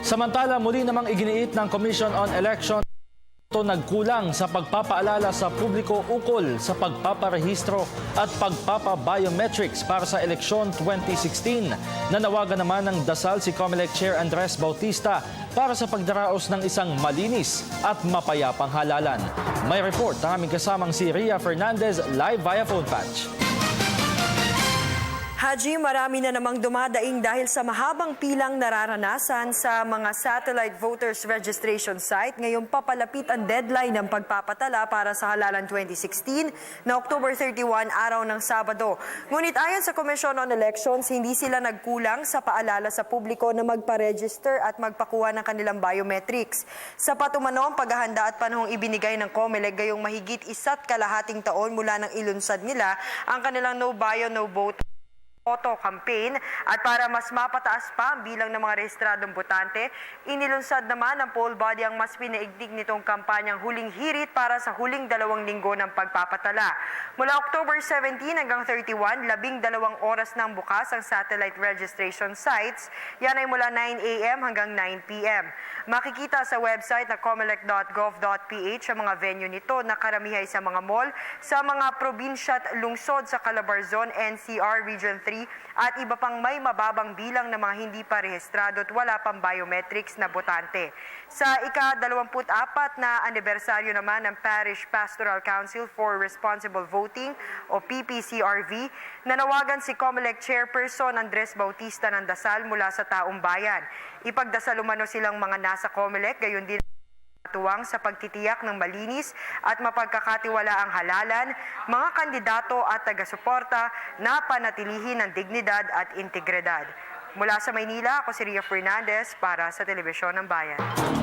Samantala, muli namang iginiit ng Commission on Election ito nagkulang sa pagpapaalala sa publiko ukol sa pagpaparehistro at pagpapabiometrics para sa eleksyon 2016. Nanawagan naman ng dasal si COMELEC Chair Andres Bautista para sa pagdaraos ng isang malinis at mapayapang halalan. May report ang aming kasamang si Ria Fernandez live via phone patch. Haji, marami na namang dumadaing dahil sa mahabang pilang nararanasan sa mga satellite voters registration site. Ngayong papalapit ang deadline ng pagpapatala para sa halalan 2016 na October 31, araw ng Sabado. Ngunit ayon sa Commission on Elections, hindi sila nagkulang sa paalala sa publiko na magpa-register at magpakuha ng kanilang biometrics. Sa patumano ang paghahanda at panahong ibinigay ng COMELEC gayong mahigit 1.5 taon mula nang ilunsad nila ang kanilang No Bio, No Vote Auto campaign at para mas mapataas pa ang bilang ng mga rehistradong botante, inilunsad naman ng poll body ang mas pinaigdig nitong kampanyang Huling Hirit para sa huling 2 linggo ng pagpapatala. Mula October 17 hanggang 31, 12 oras nang bukas ang satellite registration sites. Yan ay mula 9 a.m. hanggang 9 p.m. Makikita sa website na comelec.gov.ph ang mga venue nito na karamihan sa mga mall, sa mga probinsya at lungsod sa Calabarzon, NCR, Region 3 at iba pang may mababang bilang ng mga hindi pa rehistrado at wala pang biometrics na botante. Sa ika-24 na anibersaryo naman ng Parish Pastoral Council for Responsible Voting o PPCRV, nanawagan si COMELEC Chairperson Andres Bautista ng dasal mula sa taong bayan. Ipagdasal umano silang mga nasa COMELEC, gayon din tuwang sa pagtitiyak ng malinis at mapagkakatiwalaang halalan, mga kandidato at taga-suporta na panatilihin ang dignidad at integridad. Mula sa Maynila, ako si Ria Fernandez para sa Telebisyon ng Bayan.